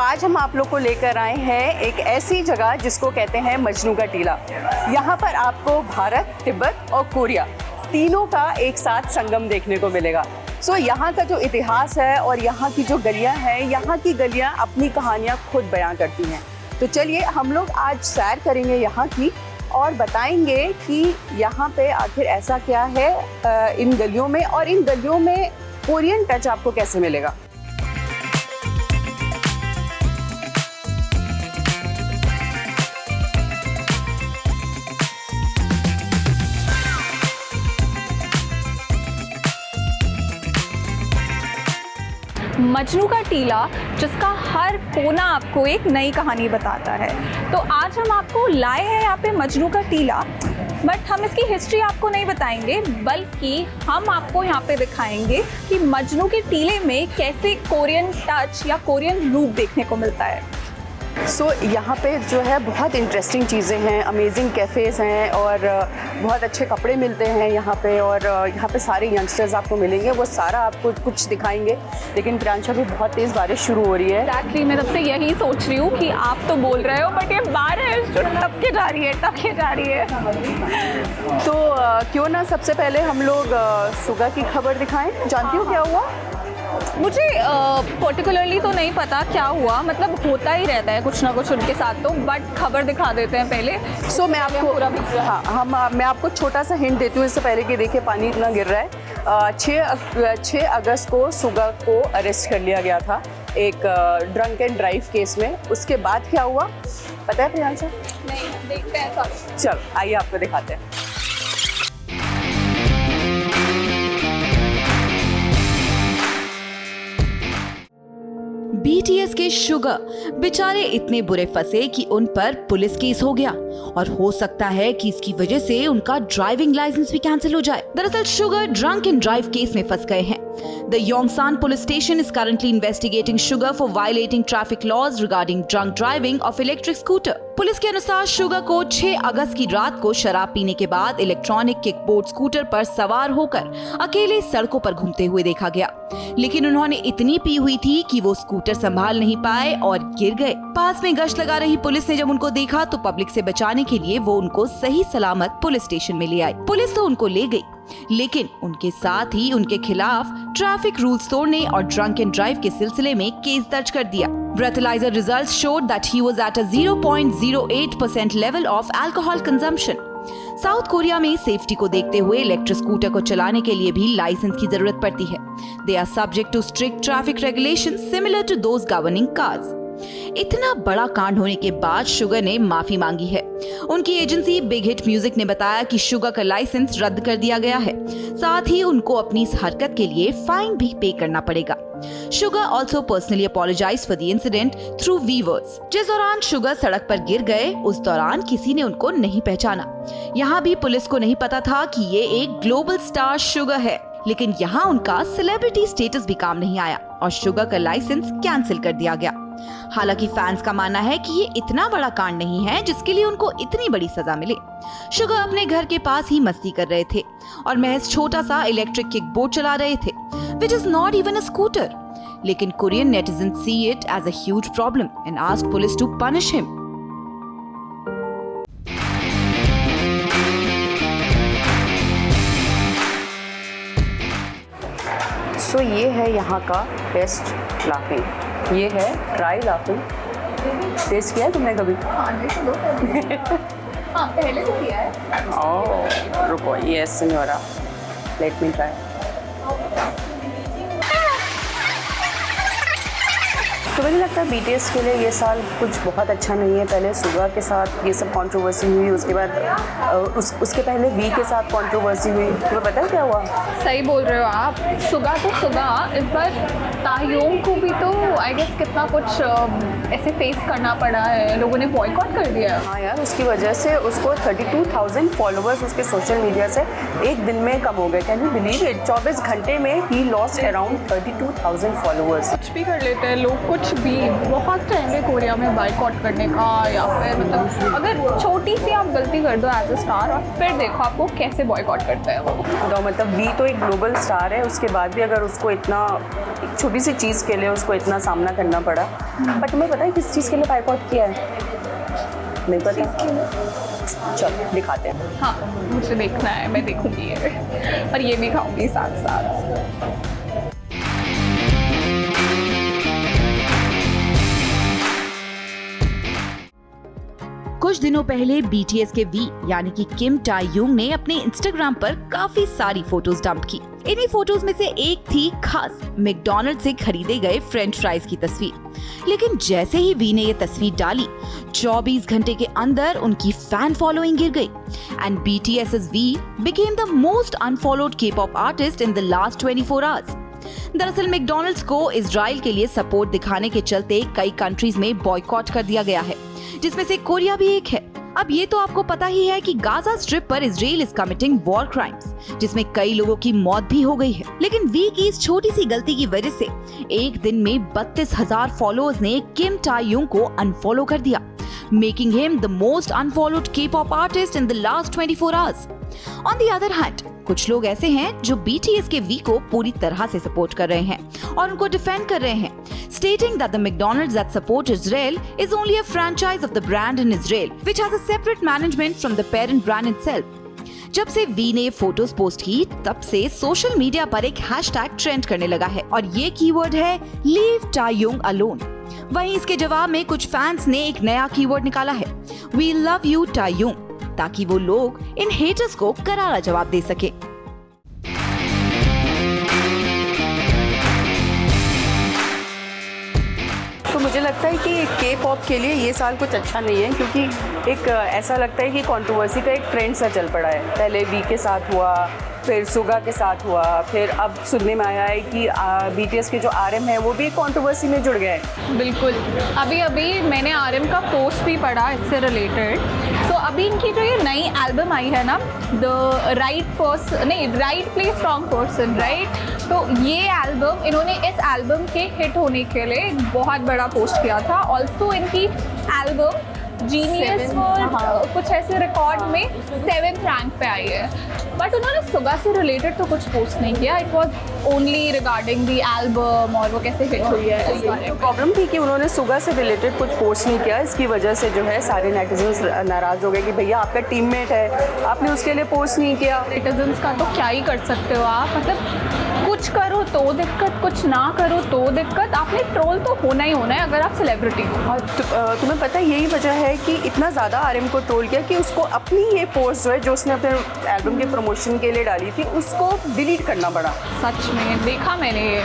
आज हम आप लोग को लेकर आए हैं एक ऐसी जगह जिसको कहते हैं मजनू का टीला। यहाँ पर आपको भारत, तिब्बत और कोरिया तीनों का एक साथ संगम देखने को मिलेगा। यहाँ का जो इतिहास है और यहाँ की जो गलियाँ हैं, यहाँ की गलियाँ अपनी कहानियाँ खुद बयां करती हैं। तो चलिए हम लोग आज सैर करेंगे यहाँ की और बताएंगे कि यहाँ पे आखिर ऐसा क्या है इन गलियों में, और इन गलियों में कोरियन टच आपको कैसे मिलेगा। मजनू का टीला, जिसका हर कोना आपको एक नई कहानी बताता है। तो आज हम आपको लाए हैं यहाँ पे मजनू का टीला, बट हम इसकी हिस्ट्री आपको नहीं बताएंगे, बल्कि हम आपको यहाँ पे दिखाएंगे कि मजनू के टीले में कैसे कोरियन टच या कोरियन रूप देखने को मिलता है। यहाँ पे जो है बहुत इंटरेस्टिंग चीज़ें हैं, अमेजिंग कैफ़ेज़ हैं और बहुत अच्छे कपड़े मिलते हैं यहाँ पे, और यहाँ पे सारे यंगस्टर्स आपको मिलेंगे, वो सारा आपको कुछ दिखाएंगे। लेकिन प्रियांशा भी बहुत तेज़ बारिश शुरू हो रही है। एक्चुअली मैं तब से यही सोच रही हूँ कि आप तो बोल रहे हो, बट ये बारिश जो टपके जा रही है। तो क्यों ना सबसे पहले हम लोग सुगा की खबर दिखाएं। जानती हो क्या हुआ? मुझे पर्टिकुलरली तो नहीं पता क्या हुआ, मतलब होता ही रहता है कुछ ना कुछ उनके साथ, तो बट खबर दिखा देते हैं पहले। मैं आपको मैं आपको छोटा सा हिंट देती हूँ इससे पहले कि देखिए पानी इतना गिर रहा है। 6 अगस्त को सुगा को अरेस्ट कर लिया गया था एक ड्रंक एंड ड्राइव केस में। उसके बाद क्या हुआ पता है प्रियांशा? नहीं, देखते हैं सब। चलो आइए आपको दिखाते हैं। BTS के शुगर बेचारे इतने बुरे फंसे कि उन पर पुलिस केस हो गया, और हो सकता है कि इसकी वजह से उनका ड्राइविंग लाइसेंस भी कैंसिल हो जाए। दरअसल sugar drunk and drive case में फंस गए हैं। The Yongsan Police Station is currently investigating Sugar for violating traffic laws regarding drunk driving of electric scooter. Police के अनुसार शुगर को 6 अगस्त की रात को शराब पीने के बाद इलेक्ट्रॉनिक किकबोर्ड स्कूटर पर सवार होकर अकेले सड़कों पर घूमते हुए देखा गया, लेकिन उन्होंने इतनी पी हुई थी कि वो स्कूटर संभाल नहीं पाए और गिर गए। पास में गश्त लगा रही पुलिस ने जब उनको देखा तो पब्लिक से बचाने के लिए वो उनको सही सलामत पुलिस स्टेशन में ले आई। पुलिस तो उनको ले गई, लेकिन उनके साथ ही उनके खिलाफ ट्रैफिक रूल्स तोड़ने और ड्रंक एंड ड्राइव के सिलसिले में केस दर्ज कर दिया। Breathalyzer results showed that he was at a 0.08% level of alcohol consumption. South Korea में सेफ्टी को देखते हुए इलेक्ट्रिक स्कूटर को चलाने के लिए भी लाइसेंस की जरूरत पड़ती है। They are subject to strict traffic regulations similar to those governing cars. इतना बड़ा कांड होने के बाद शुगर ने माफी मांगी है। उनकी एजेंसी बिग हिट म्यूजिक ने बताया कि शुगर का लाइसेंस रद्द कर दिया गया है, साथ ही उनको अपनी इस हरकत के लिए फाइन भी पे करना पड़ेगा। Suga also personally apologise for the incident through viewers. जिस दौरान शुगर सड़क पर गिर गए उस दौरान किसी ने उनको नहीं पहचाना। यहाँ भी पुलिस को नहीं पता था कि ये एक ग्लोबल स्टार शुगर है, लेकिन यहाँ उनका सेलिब्रिटी स्टेटस भी काम नहीं आया और शुगर का लाइसेंस कैंसिल कर दिया गया। हालांकि फैंस का मानना है कि ये इतना बड़ा कांड नहीं है जिसके लिए उनको इतनी बड़ी सजा मिले। शुगर अपने घर के पास ही मस्ती कर रहे थे और महज छोटा सा इलेक्ट्रिक किकबोर्ड चला रहे थे, which is not even a scooter. लेकिन Korean netizens see it as a huge problem and asked police to punish him. ये है यहाँ का बेस्ट लाफिंग, ये है ड्राई लाफिंग। टेस्ट किया है तुमने कभी? हाँ, पहले तो किया है। ओह रुको, यस सिन्योरा, लेट मी ट्राई। तो मुझे लगता है BTS के लिए ये साल कुछ बहुत अच्छा नहीं है। पहले सुगा के साथ ये सब कंट्रोवर्सी हुई, उसके बाद उसके पहले वी के साथ कंट्रोवर्सी हुई। तुम्हें पता है क्या हुआ? सही बोल रहे हो आप। सुगा तो सुगा, इस बार ताहयोंग को भी तो आई गेस कितना कुछ ऐसे फेस करना पड़ा है, लोगों ने बॉयकॉट कर दिया है। हाँ यार, उसकी वजह से उसको 32,000 फॉलोअर्स उसके सोशल मीडिया से एक दिन में कम हो गए। Can you believe it? 24 घंटे में ही लॉस्ट अराउंड 32,000 फॉलोअर्स। कुछ भी कर लेते हैं लोग, कुछ भी बहुत टाइम है कोरिया में बाइकआउट करने का, या फिर मतलब अगर छोटी सी आप गलती कर दो एज अ स्टार और फिर देखो आपको कैसे बॉयकॉट करते हैं वो। तो मतलब वी तो एक ग्लोबल स्टार है, उसके बाद भी अगर उसको इतना एक छोटी सी चीज़ के लिए उसको इतना सामना करना पड़ा। बट तुम्हें पता है किस चीज़ के लिए बाइकआउट किया है? नहीं पता? चलो दिखाते हैं। हाँ मुझे देखना है, मैं देखूंगी ये और ये भी खाऊंगी साथ साथ। कुछ दिनों पहले BTS के वी यानी कि किम टाई-युंग ने अपने इंस्टाग्राम पर काफी सारी फोटोज डंप की। इन्हीं फोटोज में से एक थी खास मैकडॉनल्ड से खरीदे गए फ्रेंच फ्राइज की तस्वीर। लेकिन जैसे ही वी ने ये तस्वीर डाली, 24 घंटे के अंदर उनकी फैन फॉलोइंग गिर गई and BTS's V became the most unfollowed K-pop artist in the last 24 hours। दरअसल मैकडॉनल्ड्स को इजराइल के लिए सपोर्ट दिखाने के चलते कई कंट्रीज में बॉयकॉट कर दिया गया है, जिसमें से कोरिया भी एक है। अब ये तो आपको पता ही है कि गाजा स्ट्रिप पर Israel is committing war crimes, जिसमें कई लोगों की मौत भी हो गई है। लेकिन वी की इस छोटी सी गलती की वजह से एक दिन में 32,000 फॉलोअर्स ने किम टाई-युंग को अनफॉलो कर दिया, making him the most unfollowed K-pop artist in the last 24 hours. On the other hand, कुछ लोग ऐसे हैं जो BTS के वी को पूरी तरह से सपोर्ट कर रहे हैं और उनको डिफेंड कर रहे हैं, stating that the McDonald's that support Israel is only a franchise of the brand in Israel, which has a separate management from the parent brand itself। जब से वी ने फोटोज पोस्ट की, तब से सोशल मीडिया पर एक hashtag trend करने लगा है और ये कीवर्ड है लीव टाई-युंग अलोन। वहीं इसके जवाब में कुछ फैंस ने एक नया कीवर्ड निकाला है, वी लव यू टाई-युंग, ताकि वो लोग इन हेटर्स को करारा जवाब दे सके। तो मुझे लगता है कि K-pop के लिए ये साल कुछ अच्छा नहीं है, क्योंकि एक ऐसा लगता है कि कंट्रोवर्सी का एक ट्रेंड सा चल पड़ा है। पहले वी के साथ हुआ, फिर सुगा के साथ हुआ, फिर अब सुनने में आया है कि BTS के जो RM है वो भी कंट्रोवर्सी में जुड़ गए हैं। बिल्कुल, अभी अभी मैंने RM का पोस्ट भी पढ़ा इससे रिलेटेड। तो अभी इनकी जो ये नई एल्बम आई है ना, the right play strong person, right, तो ये एल्बम इन्होंने इस एल्बम के हिट होने के लिए एक बहुत बड़ा पोस्ट किया था। ऑल्सो इनकी एल्बम जीनियस वर्ल्ड कुछ ऐसे रिकॉर्ड में 7th रैंक पे आई है, बट उन्होंने सुगा से रिलेटेड तो कुछ पोस्ट नहीं किया। It was only regarding the album और वो कैसे हिट हुई है इस बारे में। प्रॉब्लम थी कि उन्होंने सुगा से रिलेटेड कुछ पोस्ट नहीं किया, इसकी वजह से जो है सारे नेटिजन्स नाराज़ हो गए कि भैया आपका टीममेट है, आपने उसके लिए पोस्ट नहीं किया। नेटिजन्स का तो क्या ही कर सकते हो आप, मतलब कुछ करो तो दिक्कत, कुछ ना करो तो दिक्कत। आपने ट्रोल तो होना ही होना है अगर आप सेलिब्रिटी हो। और तुम्हें पता है यही वजह है कि इतना ज़्यादा RM को ट्रोल किया कि उसको अपनी ये पोस्ट जो है जो उसने अपने एल्बम के प्रमोशन के लिए डाली थी उसको डिलीट करना पड़ा। सच में देखा मैंने ये।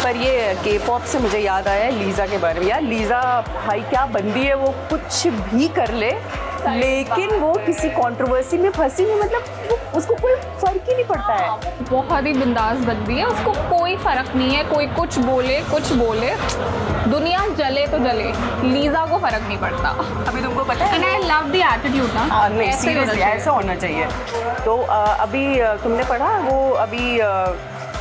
पर ये K-pop से मुझे याद आया लीज़ा के बारे में। यार लीज़ा भाई क्या बंदी है, वो कुछ भी कर ले लेकिन वो किसी कंट्रोवर्सी में फंसी नहीं, मतलब उसको कोई फर्क ही नहीं पड़ता है। बहुत ही बिंदास बंदी है, उसको कोई फर्क नहीं है, कोई कुछ बोले, दुनिया जले तो जले, लीज़ा को फर्क नहीं पड़ता। अभी तुमको पता है, and I love the attitude ना, नहीं सीरियसली ऐसा होना चाहिए। तो अभी तुमने पढ़ा वो अभी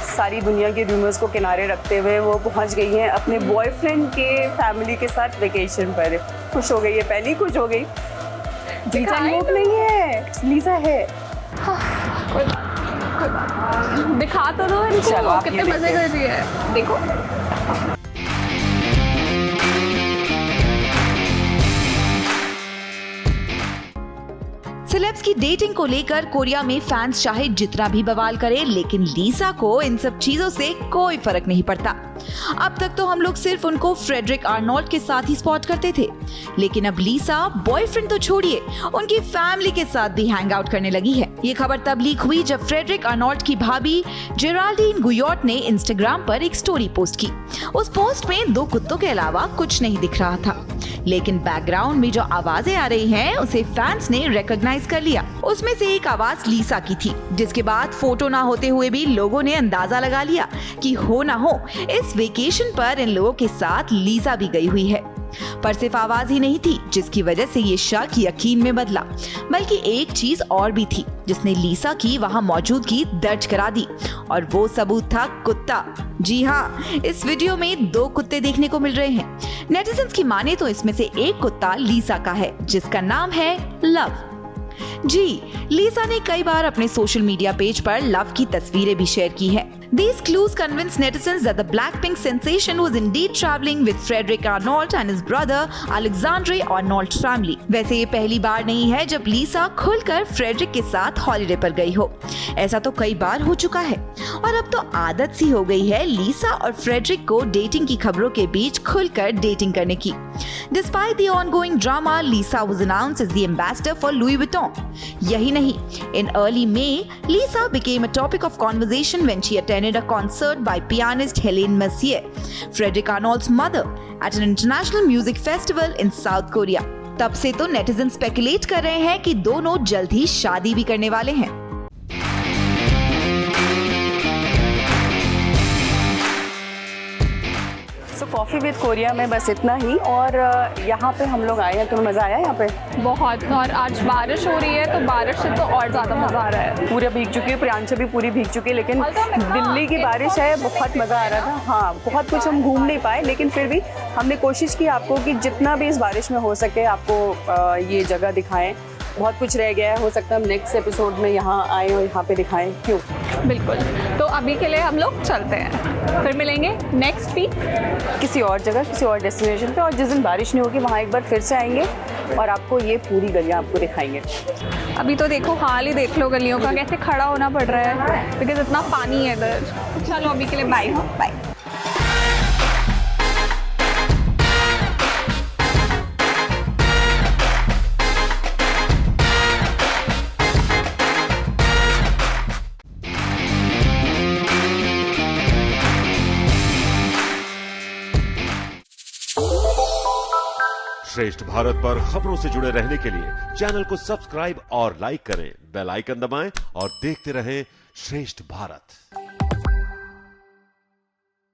सारी दुनिया के रूमर्स को किनारे रखते हुए वो पहुंच गई हैं अपने बॉयफ्रेंड के फैमिली के साथ वेकेशन पर। खुश हो गई है, पहली खुश हो गई। लीज़ा लोग नहीं है, लीज़ा है। कोई बात दिखा तो दो इनको, कितने मजे कर रही है देखो। सेलेब्स की डेटिंग को लेकर कोरिया में फैंस चाहे जितना भी बवाल करे, लेकिन लीसा को इन सब चीजों से कोई फर्क नहीं पड़ता। अब तक तो हम लोग सिर्फ उनको फ्रेडरिक आर्नोल्ड के साथ ही स्पॉट करते थे, लेकिन अब लीसा बॉयफ्रेंड तो छोड़िए, उनकी फैमिली के साथ भी हैंग आउट करने लगी है। ये खबर तब लीक हुई जब फ्रेडरिक आर्नोल्ड की भाभी जेराल्डीन गुयोट ने इंस्टाग्राम पर एक स्टोरी पोस्ट की। उस पोस्ट में 2 कुत्तों के अलावा कुछ नहीं दिख रहा था, लेकिन बैकग्राउंड में जो आवाजें आ रही हैं उसे फैंस ने रिकॉग्नाइज कर लिया। उसमें से एक आवाज लीसा की थी, जिसके बाद फोटो ना होते हुए भी लोगों ने अंदाजा लगा लिया कि हो ना हो इस वेकेशन पर इन लोगों के साथ लीसा भी गई हुई है। पर सिर्फ आवाज ही नहीं थी जिसकी वजह से ये शक यकीन में बदला, बल्कि एक चीज और भी थी जिसने लीसा की वहाँ मौजूदगी दर्ज करा दी, और वो सबूत था कुत्ता। जी हाँ, इस वीडियो में 2 कुत्ते देखने को मिल रहे हैं। नेटिजन्स की माने तो इसमें से एक कुत्ता लीसा का है, जिसका नाम है लव। जी, लीसा ने कई बार अपने सोशल मीडिया पेज पर लव की तस्वीरें भी शेयर की है। These clues convinced netizens that the Blackpink sensation was indeed traveling with Frederick Arnold and his brother Alexandre Arnold's family. वैसे ये पहली बार नहीं है जब लीसा खुलकर फ्रेडरिक के साथ हॉलिडे पर गई हो। ऐसा तो कई बार हो चुका है, और अब तो आदत सी हो गई है लीसा और फ्रेडरिक को डेटिंग की खबरों के बीच खुलकर डेटिंग करने की। Despite the ongoing drama, Lisa was announced as the ambassador for Louis Vuitton. यही नहीं, in early May, Lisa became a topic of conversation when she attended a concert by pianist Helene Mercier, Frederick Arnold's mother, at an international music festival in South Korea. तब से तो netizen speculate कर रहे हैं कि दोनों जल्द ही शादी भी करने वाले हैं। कॉफ़ी विद कोरिया में बस इतना ही। और यहाँ पे हम लोग आए हैं, तुम्हें मज़ा आया यहाँ पे? बहुत, और आज बारिश हो रही है तो बारिश से तो और ज़्यादा मज़ा आ रहा है। पूरा भीग चुकी है, प्रियांशा भी पूरी भीग चुकी है, लेकिन दिल्ली की बारिश है, बहुत मज़ा आ रहा था। हाँ, बहुत कुछ हम घूम नहीं पाए, लेकिन फिर भी हमने कोशिश की आपको कि जितना भी इस बारिश में हो सके आपको ये जगह दिखाएं। बहुत कुछ रह गया है, हो सकता है हम नेक्स्ट एपिसोड में यहाँ आए और यहाँ पे दिखाएं। क्यों? बिल्कुल। तो अभी के लिए हम लोग चलते हैं, फिर मिलेंगे नेक्स्ट वीक किसी और जगह, किसी और डेस्टिनेशन पे, और जिस दिन बारिश नहीं होगी वहाँ एक बार फिर से आएंगे और आपको ये पूरी गलियाँ आपको दिखाएंगे। अभी तो देखो, हाल ही देख लो गलियों का, कैसे खड़ा होना पड़ रहा है बिकॉज इतना पानी है इधर। चलो अभी के लिए बाय। बाय। श्रेष्ठ भारत पर खबरों से जुड़े रहने के लिए चैनल को सब्सक्राइब और लाइक करें, बेल आइकन दबाएं और देखते रहें श्रेष्ठ भारत।